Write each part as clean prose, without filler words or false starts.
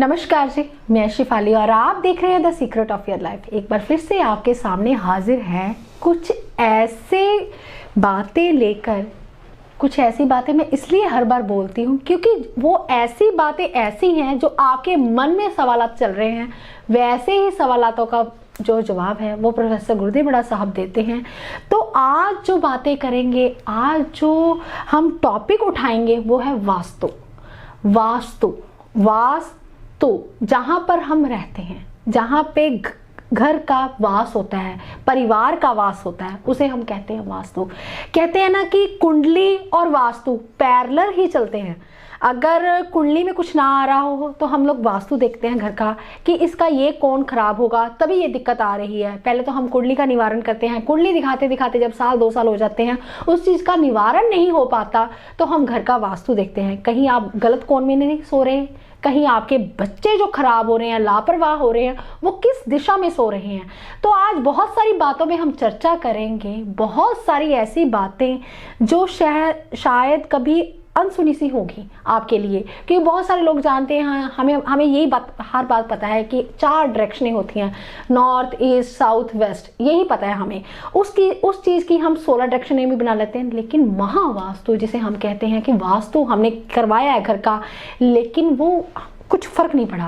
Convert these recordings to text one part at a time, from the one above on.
नमस्कार जी, मैं शिफाली और आप देख रहे हैं the secret of your life. एक बार फिर से आपके सामने हाजिर है कुछ ऐसे बातें लेकर। कुछ ऐसी बातें मैं इसलिए हर बार बोलती हूँ क्योंकि वो ऐसी बातें ऐसी हैं जो आपके मन में सवालात चल रहे हैं, वैसे ही सवालातों का जो जवाब है वो प्रोफेसर गुरुदेव बड़ा साहब देते हैं। तो आज जो बातें करेंगे, आज जो हम टॉपिक उठाएंगे वो है वास्तु। वास्तु जहाँ पर हम रहते हैं, जहाँ पे घर का वास होता है, परिवार का वास होता है, उसे हम कहते हैं वास्तु। कहते हैं ना कि कुंडली और वास्तु पैरेलल ही चलते हैं। अगर कुंडली में कुछ ना आ रहा हो तो हम लोग वास्तु देखते हैं घर का कि इसका ये कौन खराब होगा, तभी ये दिक्कत आ रही है। पहले तो हम कुंडली का निवारण करते हैं। कुंडली दिखाते दिखाते जब साल 2 साल हो जाते हैं, उस चीज़ का निवारण नहीं हो पाता तो हम घर का वास्तु देखते हैं। कहीं आप गलत कोण में नहीं सो रहे, कहीं आपके बच्चे जो खराब हो रहे हैं, लापरवाह हो रहे हैं, वो किस दिशा में सो रहे हैं। तो आज बहुत सारी बातों में हम चर्चा करेंगे, बहुत सारी ऐसी बातें जो शायद कभी अनसुनी सी होगी आपके लिए, क्योंकि बहुत सारे लोग जानते हैं, हमें यही बात हर बात पता है कि 4 डायरेक्शनें होती हैं, नॉर्थ, ईस्ट, साउथ, वेस्ट, यही पता है हमें। उस चीज़ की हम 16 डायरेक्शनें भी बना लेते हैं। लेकिन महावास्तु जिसे हम कहते हैं कि वास्तु हमने करवाया है घर का, लेकिन वो कुछ फ़र्क नहीं पड़ा।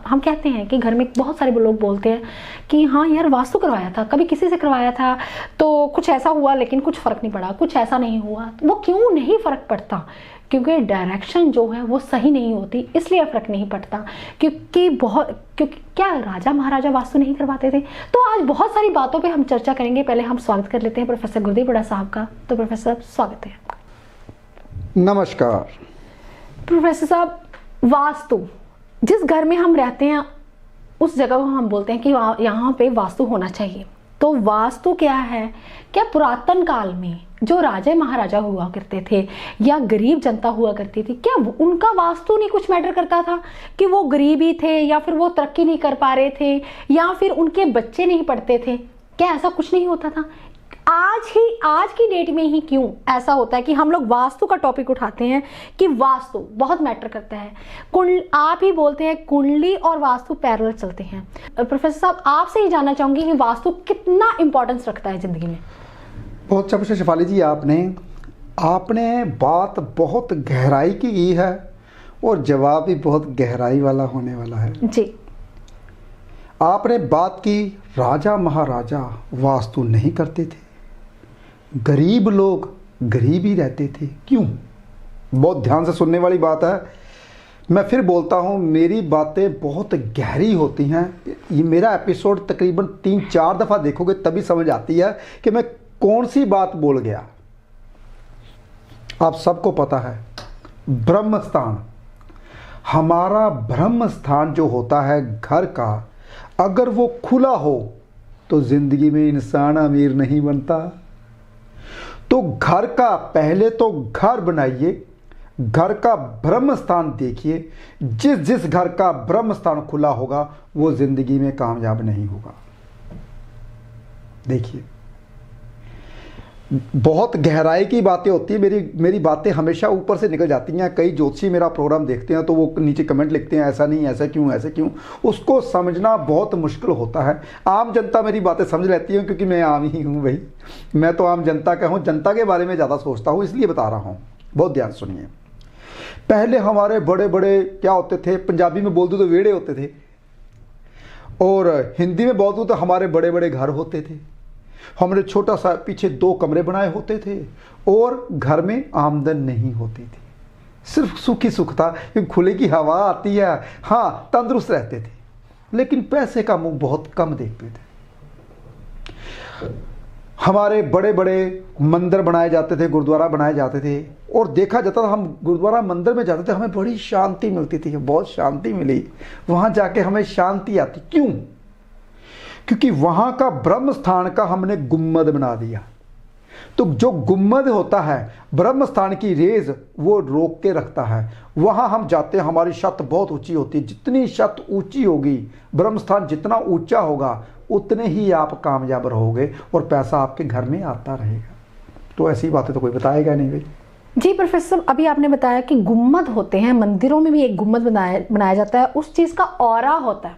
हम कहते हैं कि घर में बहुत सारे लोग बोलते हैं कि हाँ यार वास्तु करवाया था, कभी किसी से करवाया था तो कुछ ऐसा हुआ लेकिन कुछ फ़र्क नहीं पड़ा, कुछ ऐसा नहीं हुआ। वो क्यों नहीं फ़र्क पड़ता? क्योंकि डायरेक्शन जो है वो सही नहीं होती, इसलिए फ़र्क नहीं पड़ता। क्योंकि क्या राजा महाराजा वास्तु नहीं करवाते थे? तो आज बहुत सारी बातों पे हम चर्चा करेंगे। पहले हम स्वागत कर लेते हैं प्रोफेसर गुरुदेव बड़ा साहब का। तो प्रोफेसर स्वागत है आपका। नमस्कार प्रोफेसर साहब, वास्तु जिस घर में हम रहते हैं उस जगह को हम बोलते हैं कि यहाँ पे वास्तु होना चाहिए। तो वास्तु क्या है? क्या पुरातन काल में जो राजा महाराजा हुआ करते थे या गरीब जनता हुआ करती थी, क्या उनका वास्तु नहीं कुछ मैटर करता था कि वो गरीब ही थे या फिर वो तरक्की नहीं कर पा रहे थे या फिर उनके बच्चे नहीं पढ़ते थे? क्या ऐसा कुछ नहीं होता था? आज की डेट में ही क्यों ऐसा होता है कि हम लोग वास्तु का टॉपिक उठाते हैं कि वास्तु बहुत मैटर करता है। आप ही बोलते हैं कुंडली और वास्तु पैरेलल चलते हैं। प्रोफेसर साहब, आपसे ही जानना चाहूंगी कि वास्तु कितना इंपॉर्टेंस रखता है जिंदगी में? बहुत अच्छा पूछा शिफाली जी आपने बात बहुत गहराई की है और जवाब भी बहुत गहराई वाला होने वाला है जी। आपने बात की राजा महाराजा वास्तु नहीं करते थे, गरीब लोग गरीब ही रहते थे। क्यों? बहुत ध्यान से सुनने वाली बात है। मैं फिर बोलता हूँ, मेरी बातें बहुत गहरी होती हैं। ये मेरा एपिसोड तकरीबन 3-4 दफ़ा देखोगे तभी समझ आती है कि मैं कौन सी बात बोल गया। आप सबको पता है ब्रह्म स्थान, हमारा ब्रह्म स्थान जो होता है घर का, अगर वो खुला हो तो जिंदगी में इंसान अमीर नहीं बनता। तो घर का पहले तो घर बनाइए, घर का ब्रह्म स्थान देखिए। जिस घर का ब्रह्म स्थान खुला होगा वो जिंदगी में कामयाब नहीं होगा। देखिए, बहुत गहराई की बातें होती है। मेरी बातें हमेशा ऊपर से निकल जाती हैं। कई ज्योतिषी मेरा प्रोग्राम देखते हैं तो वो नीचे कमेंट लिखते हैं, ऐसा नहीं, ऐसा क्यों, ऐसे क्यों। उसको समझना बहुत मुश्किल होता है। आम जनता मेरी बातें समझ लेती है क्योंकि मैं आम ही हूँ भाई। मैं तो आम जनता का हूँ, जनता के बारे में ज़्यादा सोचता हूँ, इसलिए बता रहा हूँ। बहुत ध्यान सुनिए। पहले हमारे बड़े बड़े क्या होते थे, पंजाबी में बोल दूँ तो वेड़े होते थे, और हिंदी में बोल दूँ तो हमारे बड़े बड़े घर होते थे। हमने छोटा सा पीछे 2 कमरे बनाए होते थे और घर में आमदन नहीं होती थी, सिर्फ सुख ही सुख था कि खुले की हवा आती है। हाँ, तंदुरुस्त रहते थे, लेकिन पैसे का मुंह बहुत कम देखते थे। हमारे बड़े बड़े मंदिर बनाए जाते थे, गुरुद्वारा बनाए जाते थे, और देखा जाता था, हम गुरुद्वारा मंदिर में जाते थे, हमें बड़ी शांति मिलती थी। बहुत शांति मिली, वहाँ जाके हमें शांति आती। क्यों? क्योंकि वहाँ का ब्रह्म स्थान का हमने गुम्मद बना दिया। तो जो गुम्मद होता है ब्रह्म स्थान की रेज, वो रोक के रखता है। वहाँ हम जाते हैं, हमारी छत बहुत ऊंची होती है। जितनी छत ऊंची होगी, ब्रह्म स्थान जितना ऊंचा होगा, उतने ही आप कामयाब रहोगे और पैसा आपके घर में आता रहेगा। तो ऐसी बातें तो कोई बताएगा नहीं भाई। जी प्रोफेसर साहब, अभी आपने बताया कि गुम्मद होते हैं, मंदिरों में भी एक गुम्मद बनाया जाता है, उस चीज़ का ऑरा होता है।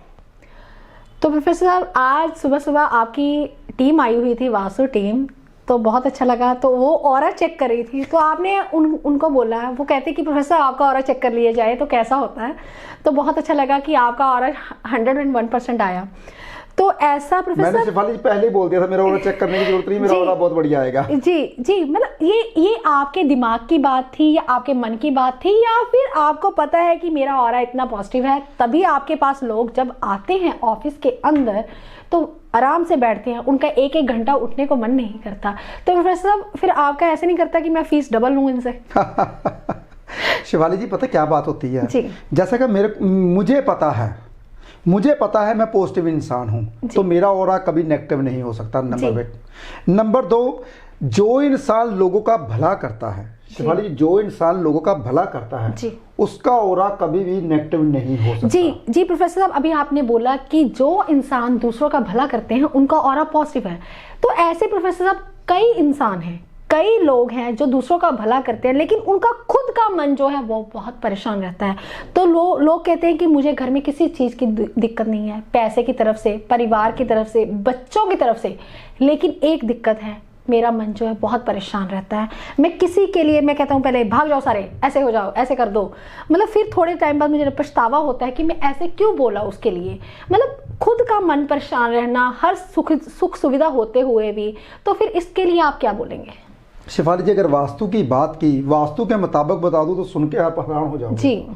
तो प्रोफेसर साहब आज सुबह सुबह आपकी टीम आई हुई थी, वास्तु टीम, तो बहुत अच्छा लगा। तो वो ऑरा चेक कर रही थी, तो आपने उनको बोला, वो कहते कि प्रोफेसर आपका ऑरा चेक कर लिया जाए तो कैसा होता है। तो बहुत अच्छा लगा कि आपका ऑरा 101% आया। तो ऐसा प्रोफेसर, मैंने शिफाली जी पहले ही बोल दिया था मेरा ऑरा चेक करने की जरूरत नहीं, मेरा ऑरा बहुत बढ़िया आएगा। जी मतलब ये आपके दिमाग की बात थी या आपके मन की बात थी, या फिर आपको पता है कि मेरा ऑरा इतना पॉजिटिव है, तभी आपके पास लोग जब आते हैं ऑफिस के अंदर तो आराम से बैठते हैं, उनका एक एक घंटा उठने को मन नहीं करता। तो प्रोफेसर साहब फिर आपका ऐसे नहीं करता कि मैं फीस डबल लूँ इनसे? शिवाली जी पता क्या बात होती है, जी। जैसा कि मुझे पता है मैं पॉजिटिव इंसान हूं, तो मेरा ऑरा कभी नेगेटिव नहीं हो सकता, नंबर 1। नंबर 2, जो इंसान लोगों का भला करता है शिवाली जी, जो इंसान लोगों का भला करता है जी, उसका ऑरा कभी भी नेगेटिव नहीं हो सकता। जी प्रोफेसर साहब, अभी आपने बोला कि जो इंसान दूसरों का भला करते हैं उनका ऑरा पॉजिटिव है। तो ऐसे प्रोफेसर साहब कई इंसान हैं, कई लोग हैं जो दूसरों का भला करते हैं, लेकिन उनका खुद का मन जो है वो बहुत परेशान रहता है। तो लोग कहते हैं कि मुझे घर में किसी चीज़ की दिक्कत नहीं है, पैसे की तरफ से, परिवार की तरफ से, बच्चों की तरफ से, लेकिन एक दिक्कत है, मेरा मन जो है बहुत परेशान रहता है। मैं किसी के लिए मैं कहता हूँ पहले भाग जाओ सारे, ऐसे हो जाओ, ऐसे कर दो, मतलब फिर थोड़े टाइम बाद मुझे पछतावा होता है कि मैं ऐसे क्यों बोला उसके लिए। मतलब खुद का मन परेशान रहना, हर सुख सुविधा होते हुए भी, तो फिर इसके लिए आप क्या बोलेंगे? शिफाली जी अगर वास्तु की बात की, वास्तु के मुताबिक बता दूं तो सुन के आप हैरान हो जाओगे। जी।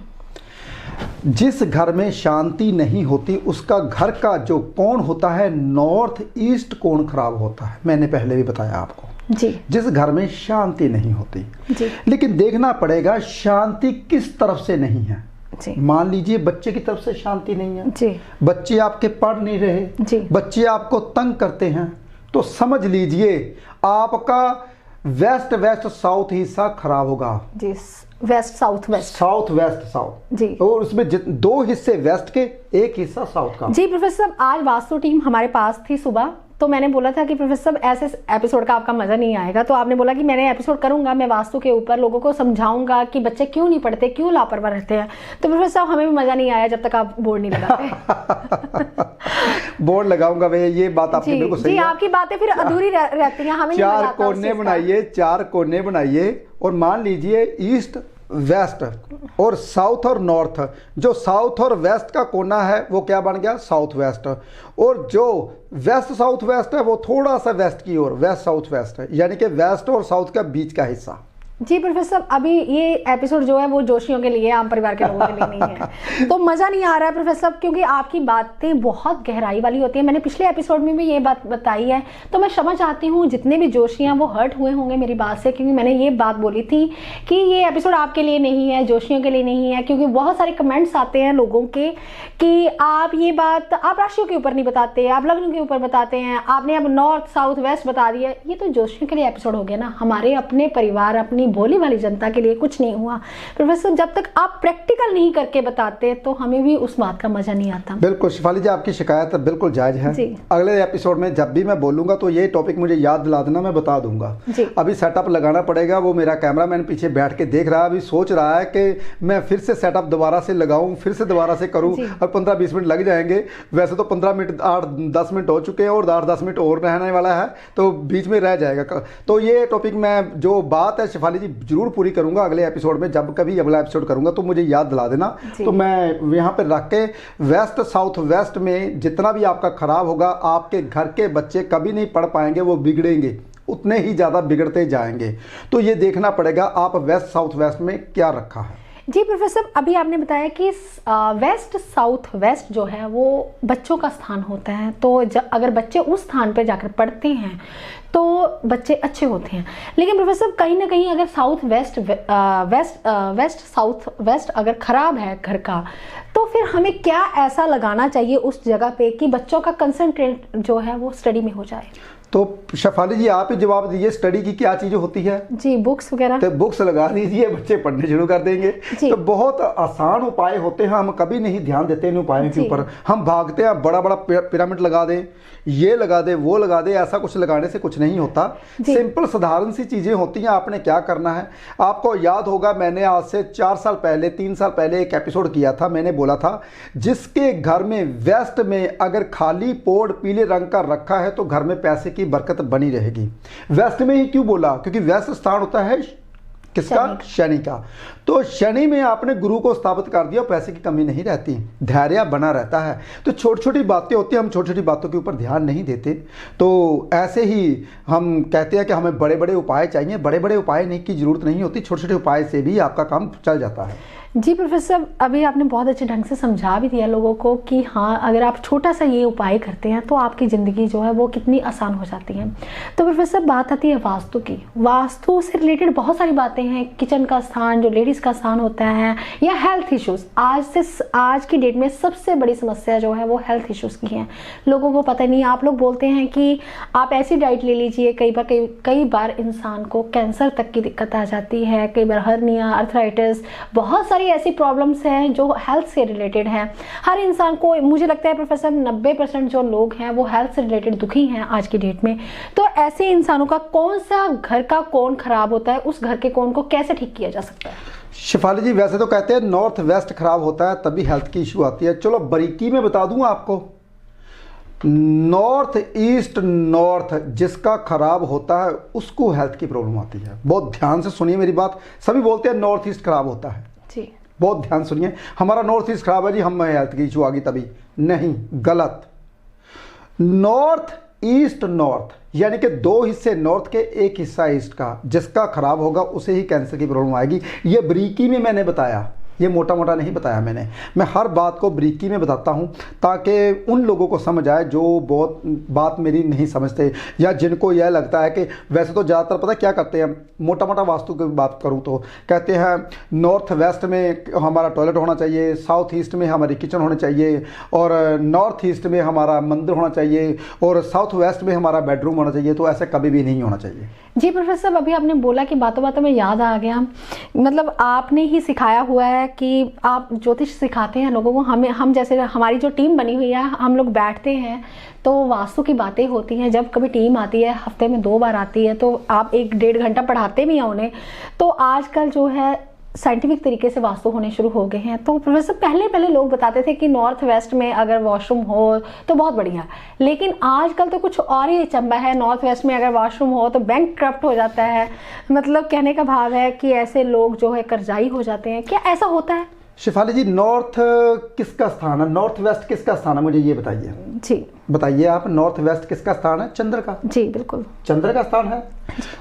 जिस घर में शांति नहीं होती उसका घर का जो कोण होता है, नॉर्थ ईस्ट कोण खराब होता है। मैंने पहले भी बताया आपको। जी। जिस घर में शांति नहीं होती, जी। लेकिन देखना पड़ेगा शांति किस तरफ से नहीं है। जी। मान लीजिए बच्चे की तरफ से शांति नहीं है, जी। बच्चे आपके पढ़ नहीं रहे, जी। बच्चे आपको तंग करते हैं, तो समझ लीजिए आपका वेस्ट साउथ हिस्सा खराब होगा। जी, वेस्ट साउथ साउथ जी। और उसमें 2 हिस्से वेस्ट के, 1 हिस्सा साउथ का। जी प्रोफेसर साहब, आज वास्तु टीम हमारे पास थी सुबह, तो मैंने बोला था कि प्रोफेसर साहब ऐसे एपिसोड का आपका मजा नहीं आएगा, तो आपने बोला कि मैंने एपिसोड करूंगा, मैं वास्तु के ऊपर लोगों को समझाऊंगा कि बच्चे क्यों नहीं पढ़ते, क्यों लापरवाह रहते हैं। तो प्रोफेसर साहब हमें भी मजा नहीं आया जब तक आप बोर्ड नहीं लगाते। बोर्ड लगाऊंगा भैया, ये बात आपकी बिल्कुल सही है। आपकी बातें फिर अधूरी रहती हैं, हमें 4 कोने बनाइए, 4 कोने बनाइए, और मान लीजिए ईस्ट वेस्ट और साउथ और नॉर्थ, जो साउथ और वेस्ट का कोना है वो क्या बन गया, साउथ वेस्ट, और जो वेस्ट साउथ वेस्ट है वो थोड़ा सा वेस्ट की ओर, वेस्ट साउथ वेस्ट है, यानी कि वेस्ट और साउथ का बीच का हिस्सा। जी प्रोफेसर साहब, अभी ये एपिसोड जो है वो जोशियों के लिए, आम परिवार के लोगों के लिए नहीं है। तो मज़ा नहीं आ रहा है प्रोफेसर साहब, क्योंकि आपकी बातें बहुत गहराई वाली होती है। मैंने पिछले एपिसोड में भी ये बात बताई है, तो मैं क्षमा चाहती हूँ जितने भी जोशियाँ वो हर्ट हुए होंगे मेरी बात से, क्योंकि मैंने ये बात बोली थी कि ये एपिसोड आपके लिए नहीं है, जोशियों के लिए नहीं है, क्योंकि बहुत सारे कमेंट्स आते हैं लोगों के कि आप ये बात आप राशियों के ऊपर नहीं बताते, आप लग्न के ऊपर बताते हैं, आपने अब नॉर्थ साउथ वेस्ट बता दिया। ये तो जोशियों के लिए एपिसोड हो गया ना, हमारे अपने परिवार, अपनी भोली वाली जनता के लिए कुछ नहीं हुआ। प्रोफेसर जब तक आप प्रैक्टिकल नहीं करके बताते तो हमें भी उस बात का मजा नहीं आता। बिल्कुल शिफाली जी, आपकी शिकायत बिल्कुल जायज है। अगले एपिसोड में जब भी मैं बोलूंगा तो ये टॉपिक मुझे याद दिला देना, मैं बता दूंगा। अभी सेटअप लगाना पड़ेगा, वो मेरा कैमरामैन पीछे बैठ के देख रहा है, अभी सोच रहा है कि मैं फिर से सेटअप दोबारा से लगाऊं, फिर से दोबारा से करूं, और 15-20 मिनट लग जाएंगे। वैसे तो 15 मिनट 8-10 मिनट हो चुके हैं और 8-10 मिनट और रहने वाला है, तो बीच में रह जाएगा। तो ये टॉपिक मैं जो बात है शिफाली जी जरूर पूरी करूंगा अगले एपिसोड में, जब कभी अगला एपिसोड करूंगा तो मुझे याद दिला देना। तो मैं यहाँ पे रख के वेस्ट साउथ वेस्ट में जितना भी आपका खराब होगा, आपके घर के बच्चे कभी नहीं पढ़ पाएंगे, वो बिगड़ेंगे, उतने ही ज़्यादा बिगड़ते जाएंगे। तो ये देखना पड़ेगा आप वेस्ट साउथ वेस्ट में क्या रखा है। जी प्रोफेसर, अभी आपने बताया कि वेस्ट साउथ वेस्ट जो है वो बच्चों का स्थान होता है, तो अगर बच्चे उस स्थान पर जाकर पढ़ते हैं तो बच्चे अच्छे होते हैं। लेकिन प्रोफेसर कहीं ना कहीं अगर south west west south west अगर खराब है घर का, तो फिर हमें क्या ऐसा लगाना चाहिए उस जगह पे कि बच्चों का कंसंट्रेट जो है वो स्टडी में हो जाए। तो शेफाली जी आप ही जवाब दीजिए, स्टडी की क्या चीज़ होती है? जी बुक्स वगैरह। तो बुक्स लगा दीजिए, बच्चे पढ़ने शुरू कर देंगे। जी। तो बहुत आसान उपाय होते हैं, हम कभी नहीं ध्यान देते इन उपायों के ऊपर। हम भागते हैं बड़ा बड़ा पिरामिड लगा दें, ये लगा दे, वो लगा दे, ऐसा कुछ लगाने से कुछ नहीं होता। सिंपल साधारण सी चीज़ें होती हैं। आपने क्या करना है, आपको याद होगा मैंने आज से 4 साल पहले 3 साल पहले एक एपिसोड किया था। मैंने बोला था जिसके घर में वेस्ट में अगर खाली पोर्ड पीले रंग का रखा है तो घर में पैसे की बरकत बनी रहेगी। वेस्ट में ही क्यों बोला? क्योंकि वेस्ट स्थान होता है किसका? शनि का। तो शनि में आपने गुरु को स्थापित कर दिया, पैसे की कमी नहीं रहती, धैर्य बना रहता है। तो छोटी छोटी बातें होती हैं, हम छोटी छोटी बातों के ऊपर ध्यान नहीं देते। तो ऐसे ही हम कहते हैं कि हमें बड़े बड़े उपाय चाहिए। बड़े बड़े उपाय नहीं की जरूरत नहीं होती, छोटे छोटे उपाय से भी आपका काम चल जाता है। जी प्रोफेसर, अभी आपने बहुत अच्छे ढंग से समझा भी दिया लोगों को कि हाँ अगर आप छोटा सा ये उपाय करते हैं तो आपकी ज़िंदगी जो है वो कितनी आसान हो जाती है। तो प्रोफेसर बात आती है वास्तु की। वास्तु से रिलेटेड बहुत सारी बातें हैं, किचन का स्थान जो लेडीज़ का स्थान होता है, या हेल्थ इश्यूज़। आज की डेट में सबसे बड़ी समस्या जो है वो हेल्थ इश्यूज़ की है। लोगों को पता नहीं, आप लोग बोलते हैं कि आप ऐसी डाइट ले लीजिए, कई बार इंसान को कैंसर तक की दिक्कत आ जाती है, कई बार हर्निया, अर्थराइटिस, बहुत सारी ऐसी प्रॉब्लम्स हैं जो हेल्थ से रिलेटेड हैं। हर इंसान को, मुझे लगता है प्रोफेसर 90% जो लोग हैं वो हेल्थ से रिलेटेड दुखी हैं आज की डेट में। तो ऐसे इंसानों का कौन सा घर का कोण खराब होता है, उस घर के कोण को कैसे ठीक किया जा सकता है? शेफाली जी वैसे तो कहते हैं नॉर्थ वेस्ट खराब होता है तभी हेल्थ की इशू आती है। चलो बारीकी में बता दूं आपको। नॉर्थ ईस्ट नॉर्थ जिसका खराब होता है उसको हेल्थ की प्रॉब्लम आती है। बहुत ध्यान से सुनिए मेरी बात। सभी बोलते हैं नॉर्थ ईस्ट खराब होता है जी, बहुत ध्यान सुनिए। हमारा नॉर्थ ईस्ट खराब है जी, हम हेल्थ की इशू आ गई तभी। नहीं, गलत। नॉर्थ ईस्ट नॉर्थ यानी कि 2 हिस्से नॉर्थ के, 1 हिस्सा ईस्ट का, जिसका खराब होगा उसे ही कैंसर की प्रॉब्लम आएगी। ये बारीकी में मैंने बताया, ये मोटा मोटा नहीं बताया मैंने। मैं हर बात को बारीकी में बताता हूँ ताकि उन लोगों को समझ आए जो बहुत बात मेरी नहीं समझते, या जिनको यह लगता है कि वैसे तो ज़्यादातर पता क्या करते हैं, मोटा मोटा वास्तु की बात करूँ तो कहते हैं नॉर्थ वेस्ट में हमारा टॉयलेट होना चाहिए, साउथ ईस्ट में हमारी किचन होनी चाहिए, और नॉर्थ ईस्ट में हमारा मंदिर होना चाहिए, और साउथ वेस्ट में हमारा बेडरूम होना चाहिए। तो ऐसे कभी भी नहीं होना चाहिए। जी प्रोफेसर, अभी आपने बोला कि बातों बातों में याद आ गया, मतलब आपने ही सिखाया हुआ है कि आप ज्योतिष सिखाते हैं लोगों को। हम जैसे हमारी जो टीम बनी हुई है, हम लोग बैठते हैं तो वास्तु की बातें होती हैं। जब कभी टीम आती है, हफ्ते में 2 बार आती है, तो आप 1-1.5 घंटा पढ़ाते भी हैं उन्हें। तो आजकल जो है साइंटिफिक तरीके से वास्तु होने शुरू हो गए हैं। तो प्रोफेसर पहले लोग बताते थे कि नॉर्थ वेस्ट में अगर वॉशरूम हो तो बहुत बढ़िया, लेकिन आजकल तो कुछ और ही चंबा है। नॉर्थ वेस्ट में अगर वॉशरूम हो तो बैंक करप्ट हो जाता है। मतलब कहने का भाव है कि ऐसे लोग जो है कर्जाई हो जाते हैं। क्या ऐसा होता है? शेफाली जी नॉर्थ किसका स्थान है, नॉर्थ वेस्ट किसका स्थान है, मुझे ये बताइए। जी बताइए आप, नॉर्थ वेस्ट किसका स्थान है? चंद्र का। जी बिल्कुल, चंद्र का स्थान है।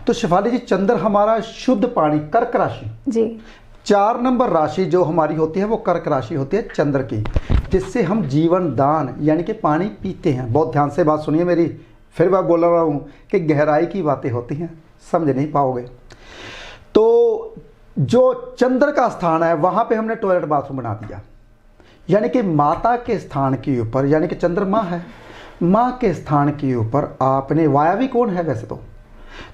तो शेफाली जी चंद्र हमारा शुद्ध पानी, कर्क राशि जी, 4 नंबर राशि जो हमारी होती है वो कर्क राशि होती है चंद्र की, जिससे हम जीवन दान यानी कि पानी पीते हैं। बहुत ध्यान से बात सुनिए मेरी, फिर मैं बोल रहा हूँ कि गहराई की बातें होती हैं, समझ नहीं पाओगे। तो जो चंद्र का स्थान है वहाँ पे हमने टॉयलेट बाथरूम बना दिया, यानी कि माता के स्थान के ऊपर, यानी कि चंद्रमा है, माँ के स्थान के ऊपर आपने, वायवी कौन है वैसे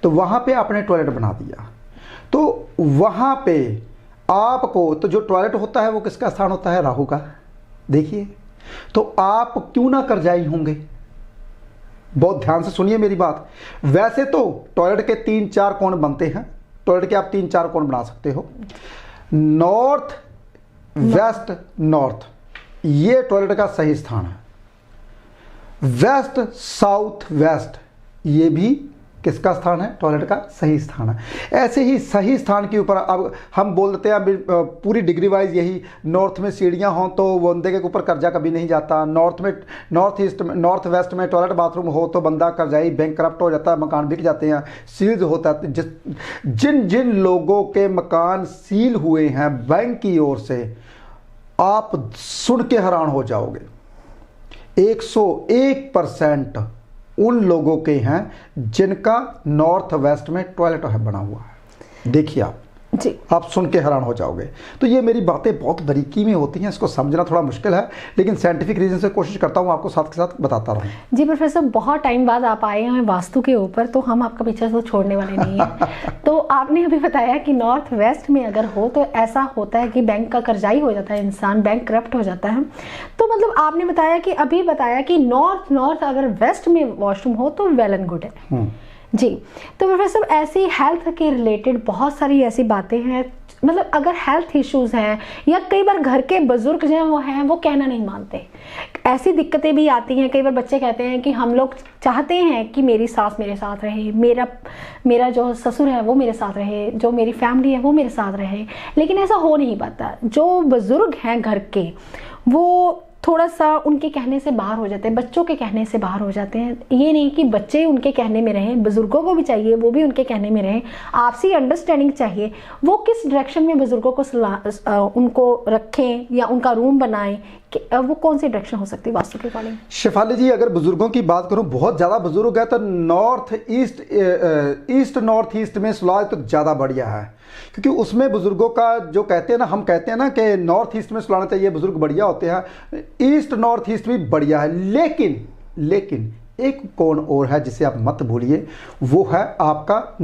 तो वहाँ पे आपने टॉयलेट बना दिया। तो वहाँ पे आपको, तो जो टॉयलेट होता है वो किसका स्थान होता है? राहु का। देखिए, तो आप क्यों ना कर्जाई होंगे। बहुत ध्यान से सुनिए मेरी बात। वैसे तो टॉयलेट के 3-4 कोण बनते हैं, टॉयलेट के आप 3-4 कोण बना सकते हो। नॉर्थ वेस्ट नॉर्थ ये टॉयलेट का सही स्थान है। वेस्ट साउथ वेस्ट ये भी किसका स्थान है? टॉयलेट का सही स्थान है। ऐसे ही सही स्थान के ऊपर अब हम बोल देते हैं, अब पूरी डिग्री वाइज यही, नॉर्थ में सीढ़ियाँ हों तो बंदे के ऊपर कर्जा कभी नहीं जाता। नॉर्थ में, नॉर्थ ईस्ट में, नॉर्थ वेस्ट में टॉयलेट बाथरूम हो तो बंदा कर्जाई, बैंक करप्ट हो जाता है, मकान बिक जाते हैं, सील्ड होता है। जिन जिन लोगों के मकान सील हुए हैं बैंक की ओर से, आप सुन के हैरान हो जाओगे, 101% उन लोगों के हैं जिनका नॉर्थ वेस्ट में टॉयलेट है बना हुआ है। देखिए आप, जी। आप सुन के हैरान हो जाओगे। तो ये मेरी बातें बहुत बारीकी में होती हैं, इसको समझना थोड़ा मुश्किल है, लेकिन साइंटिफिक रीजन से कोशिश करता हूँ आपको साथ के साथ बताता रहूँ। जी प्रोफेसर, बहुत टाइम बाद आप आए हैं वास्तु के ऊपर, तो हम आपका पीछे तो छोड़ने वाले नहीं हैं। तो आपने अभी बताया कि नॉर्थ वेस्ट में अगर हो तो ऐसा होता है कि बैंक का कर्जाई हो जाता है इंसान, बैंक करप्ट हो जाता है। तो मतलब आपने बताया कि अभी बताया कि नॉर्थ अगर वेस्ट में वॉशरूम हो तो वेल एंड गुड है। जी। तो प्रोफेसर ऐसी हेल्थ के रिलेटेड बहुत सारी ऐसी बातें हैं, मतलब अगर हेल्थ इश्यूज हैं या कई बार घर के बुजुर्ग जो हैं वो कहना नहीं मानते, ऐसी दिक्कतें भी आती हैं। कई बार बच्चे कहते हैं कि हम लोग चाहते हैं कि मेरी सास मेरे साथ रहे, मेरा जो ससुर है वो मेरे साथ रहे, जो मेरी फैमिली है वो मेरे साथ रहे, लेकिन ऐसा हो नहीं पाता। जो बुजुर्ग हैं घर के वो थोड़ा सा उनके कहने से बाहर हो जाते हैं, बच्चों के कहने से बाहर हो जाते हैं। ये नहीं कि बच्चे उनके कहने में रहें, बुजुर्गों को भी चाहिए वो भी उनके कहने में रहें, आपसी अंडरस्टैंडिंग चाहिए। वो किस डायरेक्शन में बुजुर्गों को उनको रखें या उनका रूम बनाएं, वो कौन सी डायरेक्शन हो सकती है वास्तु के अकॉर्डिंग? शेफाली जी, अगर बुजुर्गों की बात करूं, बहुत ज़्यादा बुजुर्ग है तो ईस्ट नॉर्थ ईस्ट में सुलह तो ज़्यादा बढ़िया है, क्योंकि उसमें बुजुर्गों का जो कहते हैं ना, हम कहते हैं ना कि नॉर्थ ईस्ट में सुलाना चाहिए, बुजुर्ग बढ़िया होते हैं, ईस्ट नॉर्थ ईस्ट भी बढ़िया है। लेकिन एक कोण और है जिसे आप मत भूलिए, वो है आपका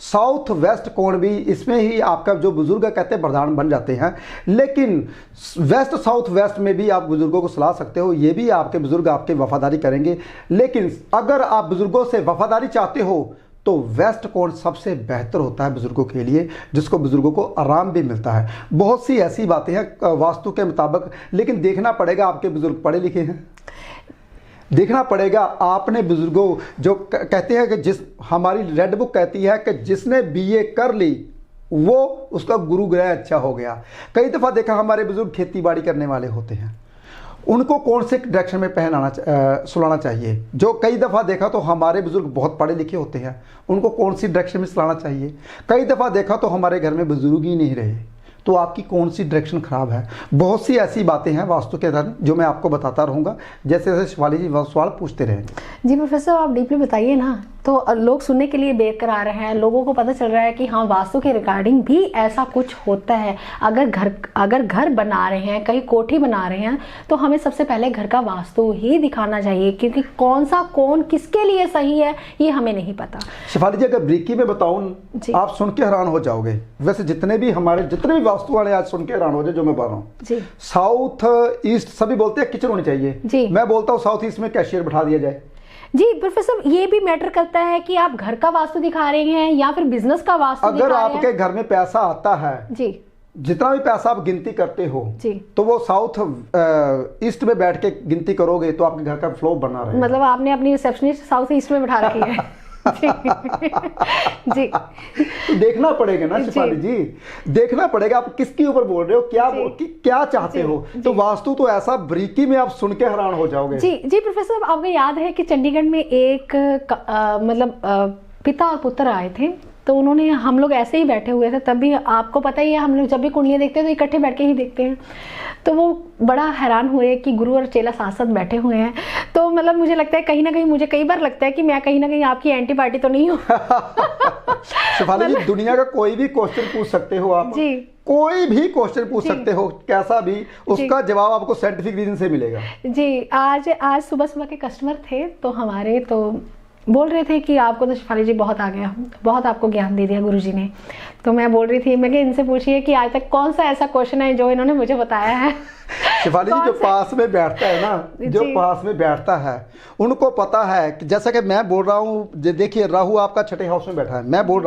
साउथ वेस्ट कोण भी, इसमें ही आपका जो बुजुर्ग कहते हैं प्रधान बन जाते हैं। लेकिन वेस्ट साउथ वेस्ट में भी आप बुजुर्गों को सलाह सकते हो, ये भी आपके बुजुर्ग आपके वफादारी करेंगे। लेकिन अगर आप बुजुर्गों से वफादारी चाहते हो तो वेस्ट कोण सबसे बेहतर होता है बुजुर्गों के लिए, जिसको बुजुर्गों को आराम भी मिलता है। बहुत सी ऐसी बातें हैं वास्तु के मुताबिक, लेकिन देखना पड़ेगा आपके बुजुर्ग पढ़े लिखे हैं, देखना पड़ेगा आपने बुजुर्गों जो कहते हैं कि हमारी रेड बुक कहती है कि जिसने बीए कर ली वो उसका गुरु ग्रह अच्छा हो गया। कई दफ़ा देखा हमारे बुजुर्ग खेती बाड़ी करने वाले होते हैं, उनको कौन से डायरेक्शन में सुलाना चाहिए। जो कई दफ़ा देखा तो हमारे बुजुर्ग बहुत पढ़े लिखे होते हैं, उनको कौन सी डायरेक्शन में सुलाना चाहिए। कई दफ़ा देखा तो हमारे घर में बुजुर्ग ही नहीं रहे, तो आपकी कौन सी डायरेक्शन खराब है। बहुत सी ऐसी बातें हैं वास्तु के अंदर जो मैं आपको बताता रहूँगा, जैसे जैसे शिवाली जी सवाल पूछते रहेंगे। जी प्रोफेसर, आप डीपली बताइए ना, तो लोग सुनने के लिए बेकरार रहे हैं, लोगों को पता चल रहा है कि हाँ वास्तु के रिगार्डिंग भी ऐसा कुछ होता है। अगर घर बना रहे हैं, कहीं कोठी बना रहे हैं, तो हमें सबसे पहले घर का वास्तु ही दिखाना चाहिए, क्योंकि कौन सा कौन किसके लिए सही है ये हमें नहीं पता। शिफाली जी, अगर ब्रीकी में बताऊं आप सुन के हैरान हो जाओगे। वैसे जितने भी वास्तु वाले आज सुन के हैरान हो जाए जो मैं बता रहा हूँ। साउथ ईस्ट सभी बोलते हैं किचन होनी चाहिए, मैं बोलता हूँ साउथ ईस्ट में कैशियर बैठा दिया जाए। जी प्रोफेसर, ये भी मैटर करता है कि आप घर का वास्तु दिखा रहे हैं या फिर बिजनेस का वास्तु अगर दिखा रहे हैं। आपके घर में पैसा आता है जी, जितना भी पैसा आप गिनती करते हो जी, तो वो साउथ ईस्ट में बैठ के गिनती करोगे तो आपके घर का फ्लो बना रहेगा। मतलब आपने अपनी रिसेप्शनिस्ट साउथ ईस्ट में बैठा रखी है। जी तो देखना पड़ेगा ना शिफाली जी, देखना पड़ेगा आप किसके ऊपर बोल रहे हो, क्या चाहते हो। तो वास्तु तो ऐसा बारीकी में आप सुन के हैरान हो जाओगे। जी प्रोफेसर, आपको याद है कि चंडीगढ़ में एक पिता और पुत्र आए थे, तो उन्होंने, हम लोग ऐसे ही बैठे हुए थे, तब भी आपको पता ही है हम लोग जब भी कुंडलियाँ देखते हैं तो इकट्ठे बैठ के ही देखते हैं, तो वो बड़ा हैरान हुए कि गुरु और चेला साथ साथ बैठे हुए हैं। तो मतलब मुझे लगता है कहीं ना कहीं, मुझे कई बार लगता है कि मैं कहीं ना कहीं आपकी एंटी पार्टी तो नहीं हूँ। शिफाली जी, दुनिया का कोई भी क्वेश्चन पूछ सकते हो आप जी, कोई भी क्वेश्चन पूछ सकते हो, कैसा भी, उसका जवाब आपको साइंटिफिक रीजन से मिलेगा। जी, आज सुबह के कस्टमर थे तो हमारे, तो बोल रहे थे कि आपको तो शिफाली जी बहुत आ गया, बहुत आपको ज्ञान दे दिया गुरुजी ने। तो मैं बोल रही थी, मैं कि इनसे पूछिए कि आज तक कौन सा ऐसा क्वेश्चन है जो इन्होंने मुझे बताया है। शिफाली जी, जो पास में बैठता है ना, जो पास में बैठता है उनको पता है कि जैसा कि मैं बोल रहा हूँ, देखिए राहु आपका छठे हाउस में बैठा है, मैं बोल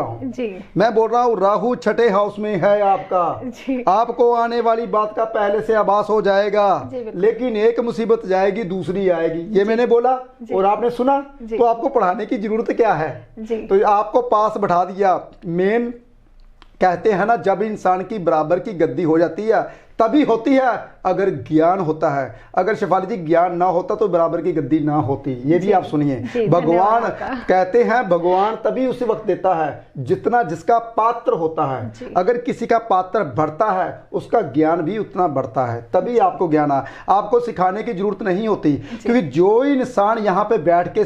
रहा हूँ राहु छठे हाउस में है आपका, आपको आने वाली बात का पहले से आभास हो जाएगा, लेकिन एक मुसीबत जाएगी दूसरी आएगी, ये मैंने बोला और आपने सुना, तो आपको पढ़ाने की जरूरत क्या है। तो आपको पास बैठा दिया। मेन कहते हैं ना, जब इंसान की बराबर की गद्दी हो जाती है तभी होती है अगर ज्ञान होता है, अगर शेफाली जी ज्ञान ना होता तो बराबर की गद्दी ना होती। ये भी आप सुनिए, भगवान कहते हैं भगवान तभी उसी वक्त देता है जितना जिसका पात्र होता है। अगर किसी का पात्र बढ़ता है उसका ज्ञान भी उतना बढ़ता है, तभी आपको ज्ञान आपको सिखाने की जरूरत नहीं होती, क्योंकि जो इंसान यहाँ पे बैठ के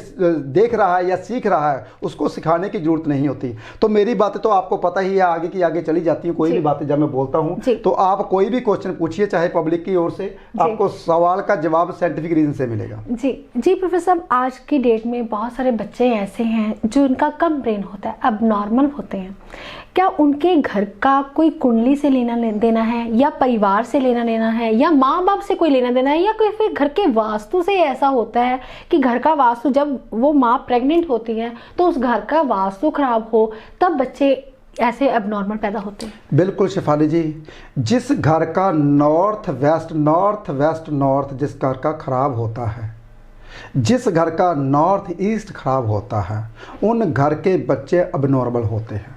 देख रहा है या सीख रहा है उसको सिखाने की जरूरत नहीं होती। तो मेरी बातें तो आपको पता ही है, आगे की आगे चली जाती है। कोई भी बातें जब मैं बोलता हूँ तो आप कोई भी क्वेश्चन पूछिए, चाहे पब्लिक की ओर से, आपको सवाल का जवाब साइंटिफिक रीजन से मिलेगा। जी जी प्रोफेसर साहब, आज की डेट में बहुत सारे बच्चे ऐसे हैं जो उनका कम ब्रेन होता है, अब नॉर्मल होते हैं। क्या उनके घर का कोई कुंडली से लेना देना है, या परिवार से लेना देना है, या माँ बाप से कोई लेना देना है, या कोई फिर घर के वास्तु से ऐसा होता है कि घर का वास्तु, जब वो माँ प्रेग्नेंट होती है तो उस घर का वास्तु खराब हो तब बच्चे ऐसे एबनॉर्मल पैदा होते हैं? बिल्कुल शेफाली जी, जिस घर का नॉर्थ वेस्ट जिस घर का खराब होता है, जिस घर का नॉर्थ ईस्ट खराब होता है, उन घर के बच्चे अबनॉर्मल होते हैं।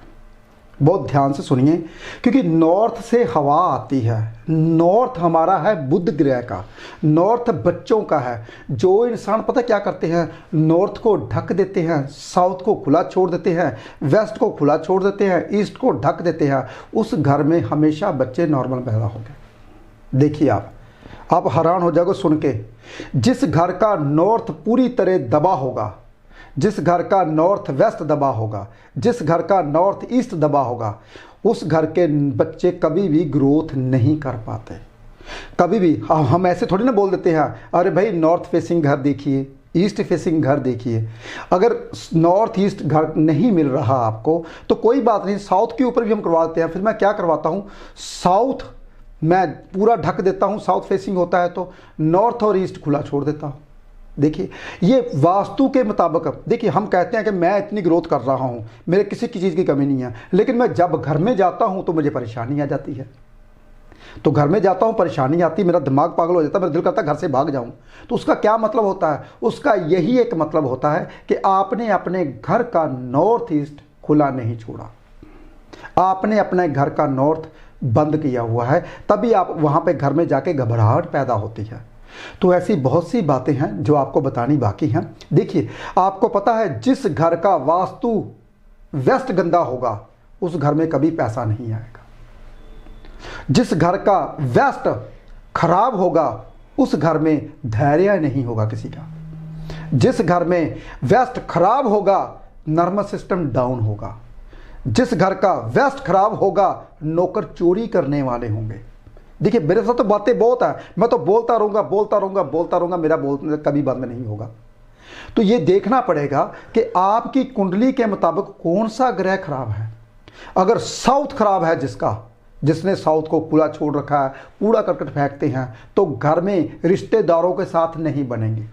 बहुत ध्यान से सुनिए, क्योंकि नॉर्थ से हवा आती है। नॉर्थ हमारा है बुध ग्रह का, नॉर्थ बच्चों का है। जो इंसान पता क्या करते हैं, नॉर्थ को ढक देते हैं, साउथ को खुला छोड़ देते हैं, वेस्ट को खुला छोड़ देते हैं, ईस्ट को ढक देते हैं, उस घर में हमेशा बच्चे नॉर्मल पैदा होंगे। देखिए आप हैरान हो जाओगे सुन के। जिस घर का नॉर्थ पूरी तरह दबा होगा, जिस घर का नॉर्थ वेस्ट दबा होगा, जिस घर का नॉर्थ ईस्ट दबा होगा, उस घर के बच्चे कभी भी ग्रोथ नहीं कर पाते। कभी भी हम ऐसे थोड़ी ना बोल देते हैं, अरे भाई नॉर्थ फेसिंग घर देखिए, ईस्ट फेसिंग घर देखिए। अगर नॉर्थ ईस्ट घर नहीं मिल रहा आपको तो कोई बात नहीं, साउथ के ऊपर भी हम करवा देते हैं। फिर मैं क्या करवाता हूँ, साउथ मैं पूरा ढक देता हूँ, साउथ फेसिंग होता है तो नॉर्थ और ईस्ट खुला छोड़ देता हूँ। देखिए ये वास्तु के मुताबिक, देखिए हम कहते हैं कि मैं इतनी ग्रोथ कर रहा हूँ, मेरे किसी की चीज़ की कमी नहीं है, लेकिन मैं जब घर में जाता हूँ तो मुझे परेशानी आ जाती है। तो घर में जाता हूँ, परेशानी आती, मेरा दिमाग पागल हो जाता है, मेरा दिल करता है घर से भाग जाऊँ। तो उसका क्या मतलब होता है, उसका यही एक मतलब होता है कि आपने अपने घर का नॉर्थ ईस्ट खुला नहीं छोड़ा, आपने अपने घर का नॉर्थ बंद किया हुआ है, तभी आप वहाँ पे घर में जाके घबराहट पैदा होती है। तो ऐसी बहुत सी बातें हैं जो आपको बतानी बाकी हैं। देखिए आपको पता है, जिस घर का वास्तु वेस्ट गंदा होगा उस घर में कभी पैसा नहीं आएगा। जिस घर का वेस्ट खराब होगा उस घर में धैर्य नहीं होगा किसी का। जिस घर में वेस्ट खराब होगा नर्वस सिस्टम डाउन होगा। जिस घर का वेस्ट खराब होगा नौकर चोरी करने वाले होंगे। देखिए मेरे साथ तो बातें बहुत है, मैं तो बोलता रहूँगा, मेरा बोलने कभी बंद नहीं होगा। तो ये देखना पड़ेगा कि आपकी कुंडली के मुताबिक कौन सा ग्रह खराब है। अगर साउथ खराब है, जिसने साउथ को खुला छोड़ रखा है, कूड़ा करकट फेंकते हैं, तो घर में रिश्तेदारों के साथ नहीं बनेंगे,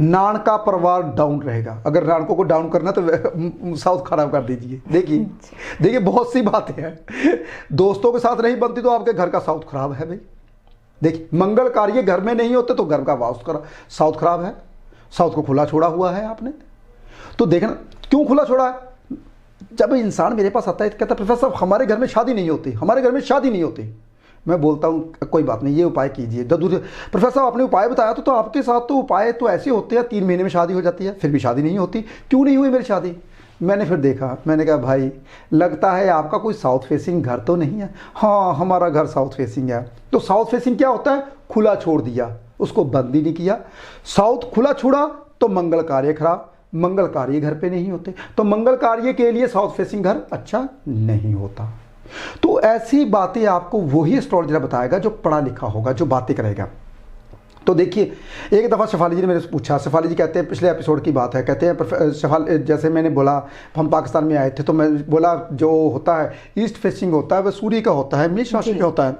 नान का परिवार डाउन रहेगा। अगर नानकों को डाउन करना तो साउथ खराब कर दीजिए। देखिए बहुत सी बातें हैं। दोस्तों के साथ नहीं बनती तो आपके घर का साउथ खराब है भाई। देखिए मंगल कार्य घर में नहीं होते तो घर का वास्तु साउथ खराब है, साउथ को खुला छोड़ा हुआ है आपने। तो देखना क्यों खुला छोड़ा है। जब इंसान मेरे पास आता है कहता प्रोफेसर साहब हमारे घर में शादी नहीं होती, हमारे घर में शादी नहीं होती। मैं बोलता हूँ कोई बात नहीं, ये उपाय कीजिए। प्रोफेसर साहब आपने उपाय बताया तो आपके साथ तो उपाय तो ऐसे होते हैं 3 महीने में शादी हो जाती है, फिर भी शादी नहीं होती। क्यों नहीं हुई मेरी शादी? मैंने फिर देखा, मैंने कहा भाई लगता है आपका कोई साउथ फेसिंग घर तो नहीं है। हाँ हमारा घर साउथ फेसिंग है। तो साउथ फेसिंग क्या होता है, खुला छोड़ दिया, उसको बंद ही नहीं किया। साउथ खुला छोड़ा तो मंगल कार्य खराब, मंगल कार्य घर पे नहीं होते, तो मंगल कार्य के लिए साउथ फेसिंग घर अच्छा नहीं होता। तो ऐसी बातें आपको वही एस्ट्रोलॉजर बताएगा जो पढ़ा लिखा होगा, जो बातें करेगा। तो देखिए एक दफ़ा शेफाली जी ने मेरे से पूछा, शेफाली जी कहते हैं पिछले एपिसोड की बात है, कहते हैं शेफाली जैसे मैंने बोला हम पाकिस्तान में आए थे तो मैं बोला जो होता है ईस्ट फेसिंग होता है वह सूर्य का होता है, मेष राशि का होता है।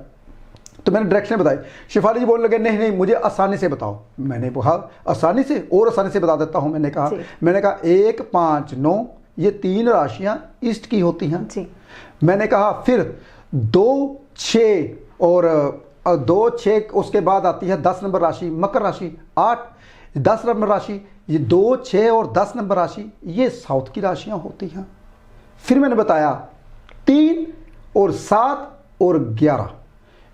तो मैंने डायरेक्शन बताई, शेफाली जी बोलने लगे नहीं मुझे आसानी से बताओ। मैंने कहा आसानी से और आसानी से बता देता हूँ। मैंने कहा 1, 5, 9 ये 3 राशियाँ ईस्ट की होती हैं। मैंने कहा फिर 2, 6 और 2, 6 उसके बाद आती है 10 नंबर राशि मकर राशि, 8, 10 नंबर राशि, ये 2, 6 और 10 नंबर राशि ये साउथ की राशियां होती हैं। फिर मैंने बताया 3 और 7 और 11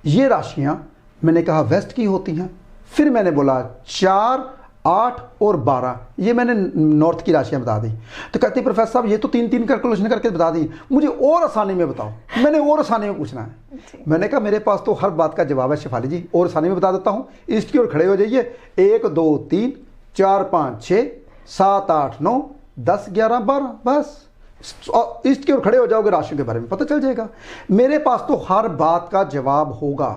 ये राशियां मैंने कहा वेस्ट की होती हैं। फिर मैंने बोला 4, 8 और 12, ये मैंने नॉर्थ की राशियां बता दी। तो कहती प्रोफेसर साहब ये तो 3-3 कैलकुलेशन करके बता दी, मुझे और आसानी में बताओ। मैंने और आसानी में पूछना है। मैंने कहा मेरे पास तो हर बात का जवाब है शेफाली जी, और आसानी में बता देता हूँ। ईस्ट की ओर खड़े हो जाइए, 1 2 3 4 5 6 7 8 9 10 11 12, बस ईस्ट की ओर खड़े हो जाओगे, राशियों के बारे में पता चल जाएगा। मेरे पास तो हर बात का जवाब होगा,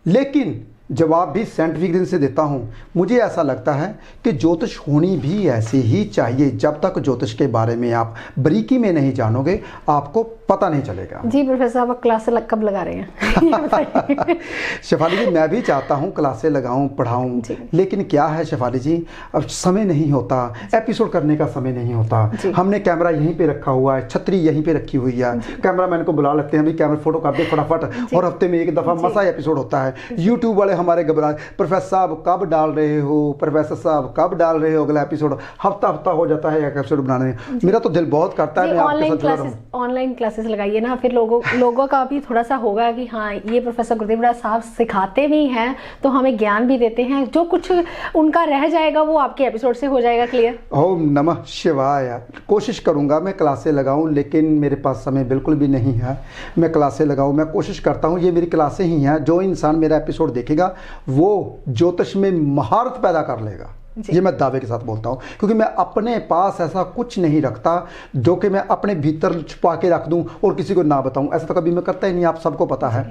लेकिन जवाब भी साइंटिफिक दिन से देता हूं। मुझे ऐसा लगता है कि ज्योतिष होनी भी ऐसी ही चाहिए। जब तक ज्योतिष के बारे में आप बारीकी में नहीं जानोगे, आपको पता नहीं चलेगा। जी प्रोफेसर साहब, आप क्लास कब लगा रहे हैं? शेफाली जी, मैं भी चाहता हूँ क्लासें लगाऊं, पढ़ाऊं, लेकिन क्या है शेफाली जी, अब समय नहीं होता, एपिसोड करने का समय नहीं होता। हमने कैमरा यहीं पे रखा हुआ है, छतरी यहीं पे रखी हुई है, कैमरामैन को बुला लेते हैं, भाई कैमरा फोटो कर दे फटाफट, और हफ्ते में एक दफा मसा एपिसोड होता है। यूट्यूब वाले हमारे घबरा, प्रोफेसर साहब कब डाल रहे हो, प्रोफेसर साहब कब डाल रहे हो अगला एपिसोड। हफ्ता हो जाता है एक एपिसोड बनाने में। मेरा तो दिल बहुत करता है मैं आपके साथ जुड़ा रहूं। ऑनलाइन क्लासेस लगाइए ना, फिर लोगों का भी थोड़ा सा होगा कि हाँ ये प्रोफेसर गुरदेव राज साहब सिखाते भी हैं तो हमें ज्ञान भी देते हैं, जो कुछ उनका रह जाएगा वो आपके एपिसोड से हो जाएगा क्लियर। ओम नमः शिवाय। कोशिश करूंगा मैं क्लासें लगाऊं, लेकिन मेरे पास समय बिल्कुल भी नहीं है मैं क्लासें लगाऊं। मैं कोशिश करता हूं, ये मेरी क्लासें ही हैं। जो इंसान मेरा एपिसोड देखेगा वो ज्योतिष में महारत पैदा कर लेगा, ये मैं दावे के साथ बोलता हूं, क्योंकि मैं अपने पास ऐसा कुछ नहीं रखता जो कि मैं अपने भीतर छुपा के रख दूं और किसी को ना बताऊं। ऐसा तो कभी मैं करता ही नहीं, आप सबको पता है।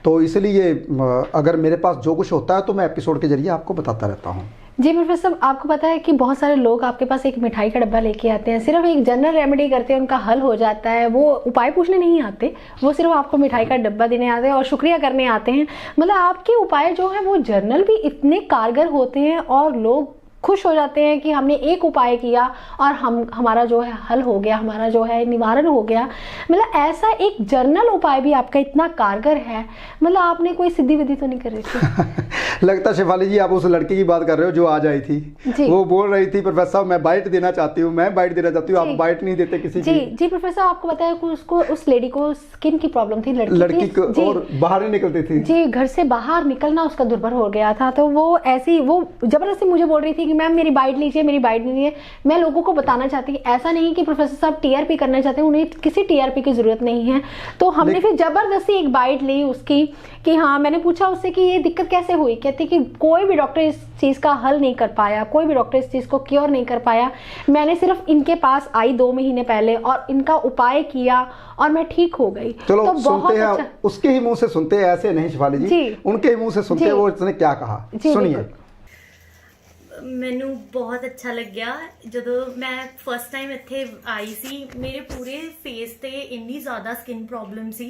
तो इसलिए अगर मेरे पास जो कुछ होता है तो मैं एपिसोड के जरिए आपको बताता रहता हूं। जी प्रोफेसर साहब, आपको पता है कि बहुत सारे लोग आपके पास एक मिठाई का डब्बा लेके आते हैं, सिर्फ एक जनरल रेमेडी करते हैं, उनका हल हो जाता है, वो उपाय पूछने नहीं आते, वो सिर्फ आपको मिठाई का डब्बा देने आते हैं और शुक्रिया करने आते हैं। मतलब आपके उपाय जो है वो जनरल भी इतने कारगर होते हैं और लोग खुश हो जाते हैं कि हमने एक उपाय किया और हमारा जो है हल हो गया, हमारा जो है निवारण हो गया। मतलब ऐसा एक जर्नल उपाय भी आपका इतना कारगर है, मतलब आपने कोई सिद्धि विधि तो नहीं कर रही थी? लगता शेफाली जी आप उस लड़की की बात कर रहे हो जो आज आई थी। वो बोल रही थी प्रोफेसर साहब मैं बाइट देना चाहती हूँ, मैं बाइट देना चाहती हूँ, आप बाइट नहीं देते किसी की। जी प्रोफेसर, आपको पता है कि उसको, उस लेडी को स्किन की प्रॉब्लम थी, लड़की को, और बाहर नहीं निकलती थी। जी, घर से बाहर निकलना उसका दुर्भर हो गया था। तो वो ऐसी, वो जबरदस्ती मुझे बोल रही थी कि मैम मेरी बाइट लीजिए, मेरी बाइट लीजिए। मैं लोगों को बताना चाहती हूँ ऐसा नहीं कि प्रोफेसर साहब टीआरपी करना चाहते हैं, उन्हें किसी टीआरपी की जरूरत नहीं है। तो हमने फिर जबरदस्ती एक बाइट ली उसकी कि हाँ, मैंने पूछा उससे कि ये दिक्कत कैसे हुई। कहती कि कोई भी डॉक्टर इस चीज़ का हल नहीं कर पाया, कोई भी डॉक्टर इस चीज़ को क्योर नहीं कर पाया। मैंने सिर्फ इनके पास आई 2 महीने पहले और इनका उपाय किया और मैं ठीक हो गई। चलो तो सुनते हैं, अच्छा। उसके ही मुंह से सुनते हैं, ऐसे नहीं शिफाली जी, उनके ही मुंह से सुनते हैं वो उसने क्या कहा, सुनिए। ਮੈਨੂੰ ਬਹੁਤ ਅੱਛਾ ਲੱਗਿਆ ਜਦੋਂ ਮੈਂ ਫਸਟ ਟਾਈਮ ਇੱਥੇ ਆਈ ਸੀ। ਮੇਰੇ ਪੂਰੇ ਫੇਸ ਤੇ ਇੰਨੀ ਜ਼ਿਆਦਾ ਸਕਿਨ ਪ੍ਰੋਬਲਮ ਸੀ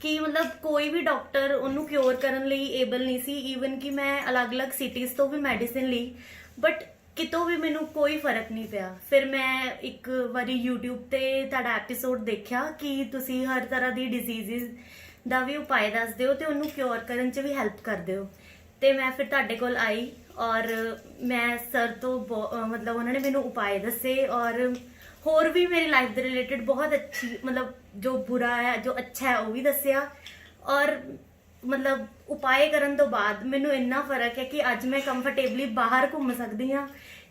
ਕਿ ਮਤਲਬ ਕੋਈ ਵੀ ਡਾਕਟਰ ਉਹਨੂੰ ਕਿਉਰ ਕਰਨ ਲਈ ਏਬਲ ਨਹੀਂ ਸੀ। ਈਵਨ ਕਿ ਮੈਂ ਅਲੱਗ-ਅਲੱਗ ਸਿਟੀਜ਼ ਤੋਂ ਵੀ ਮੈਡੀਸਿਨ ਲਈ, ਬਟ ਕਿਤੋਂ ਵੀ ਮੈਨੂੰ ਕੋਈ ਫਰਕ ਨਹੀਂ ਪਿਆ। ਫਿਰ ਮੈਂ ਇੱਕ ਵਾਰੀ YouTube ਤੇ ਤੁਹਾਡਾ ਐਪੀਸੋਡ ਦੇਖਿਆ ਕਿ ਤੁਸੀਂ ਹਰ ਤਰ੍ਹਾਂ ਦੀ ਡਿਜ਼ੀਜ਼ਸ ਦਾ ਵੀ ਉਪਾਅ ਦੱਸਦੇ ਹੋ ਤੇ ਉਹਨੂੰ ਕਿਉਰ ਕਰਨ 'ਚ ਵੀ ਹੈਲਪ ਕਰਦੇ ਹੋ। ਤੇ ਮੈਂ ਫਿਰ ਤੁਹਾਡੇ ਕੋਲ ਆਈ और मैं सर तो मतलब उन्होंने मैंने उपाय दसे और होर भी मेरी लाइफ के रिलेटेड बहुत अच्छी, मतलब जो बुरा है जो अच्छा है वो भी दसिया। और मतलब उपाय करन तो बाद मैनू इन्ना फर्क है कि अज मैं कंफर्टेबली बाहर घूम सकती हाँ।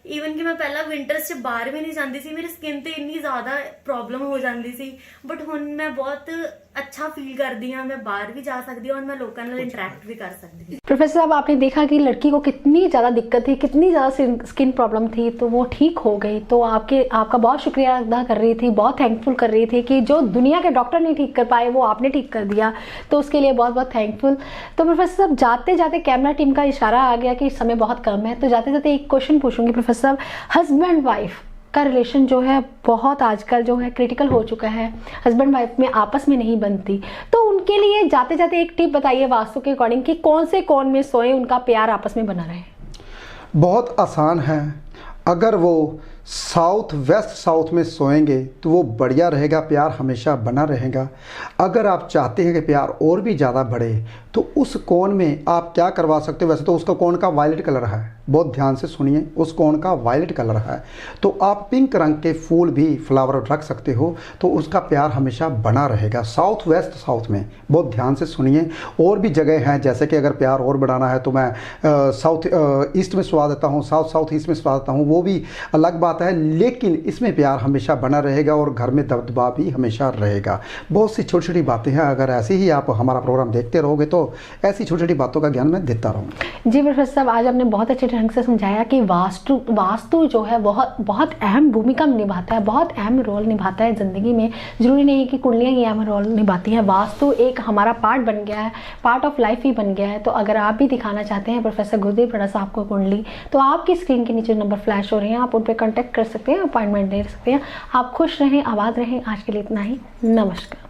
ईवन कि मैं पहला विंटर्स च बाहर भी नहीं जाती सी, मेरी स्किन ते इन्नी ज़्यादा प्रॉब्लम हो जाती सी, बट हुण मैं बहुत अच्छा फील करती हाँ। मैं बाहर भी जा सकती हूँ और मैं लोगों नाल इंटरैक्ट भी कर सकती हूँ। प्रोफेसर साहब, आपने देखा कि लड़की को कितनी ज़्यादा दिक्कत थी, कितनी ज़्यादा स्किन प्रॉब्लम थी, तो वो ठीक हो गई। तो आपका बहुत शुक्रिया अदा कर रही थी, बहुत थैंकफुल कर रही थी कि जो दुनिया के डॉक्टर नहीं ठीक कर पाए वो आपने ठीक कर दिया, तो उसके लिए बहुत बहुत थैंकफुल। तो प्रोफेसर साहब, जाते जाते कैमरा टीम का इशारा आ गया कि समय बहुत कम है, तो जाते जाते एक क्वेश्चन पूछूंगी प्रोफेसर साहब। हस्बैंड वाइफ का रिलेशन जो है बहुत आजकल जो है क्रिटिकल हो चुका है, हस्बैंड वाइफ में आपस में नहीं बनती, तो उनके लिए जाते जाते एक टिप बताइए वास्तु के अकॉर्डिंग कि कौन से कौन में सोए उनका प्यार आपस में बना रहे। बहुत आसान है, अगर वो साउथ वेस्ट साउथ में सोएंगे तो वो बढ़िया रहेगा, प्यार हमेशा बना रहेगा। अगर आप चाहते हैं कि प्यार और भी ज़्यादा बढ़े तो उस कोण में आप क्या करवा सकते हो, वैसे तो उसका कोण का वायलेट कलर है, बहुत ध्यान से सुनिए, उस कोण का वायलेट कलर है, तो आप पिंक रंग के फूल भी फ्लावर रख सकते हो तो उसका प्यार हमेशा बना रहेगा। साउथ वेस्ट साउथ में बहुत ध्यान से सुनिए। और भी जगह हैं, जैसे कि अगर प्यार और बढ़ाना है तो मैं साउथ ईस्ट में सुला देता हूँ, साउथ ईस्ट में सुला देता हूँ, वो भी अलग बात है, लेकिन इसमें प्यार हमेशा बना रहेगा और घर में दबदबा भी हमेशा रहेगा। बहुत सी छोटी छोटी बातें हैं, अगर ऐसे ही आप हमारा प्रोग्राम देखते रहोगे तो ऐसी छोटी छोटी बातों का ज्ञान मैं देता रहूँगा। जी प्रोफेसर साहब, आज आपने बहुत अच्छे ढंग से समझाया कि वास्तु जो है बहुत अहम भूमिका निभाता है, बहुत अहम रोल निभाता है ज़िंदगी में। ज़रूरी नहीं है कि कुंडलियाँ ही अहम रोल निभाती हैं, वास्तु एक हमारा पार्ट बन गया है, पार्ट ऑफ लाइफ ही बन गया है। तो अगर आप भी दिखाना चाहते हैं प्रोफेसर गुरदेव बड़ा साहब को कुंडली, तो आपकी स्क्रीन के नीचे नंबर फ्लैश हो रहे हैं, आप उन पर कॉन्टैक्ट कर सकते हैं, अपॉइंटमेंट ले सकते हैं। आप खुश रहें, आबाद रहें। आज के लिए इतना ही, नमस्कार।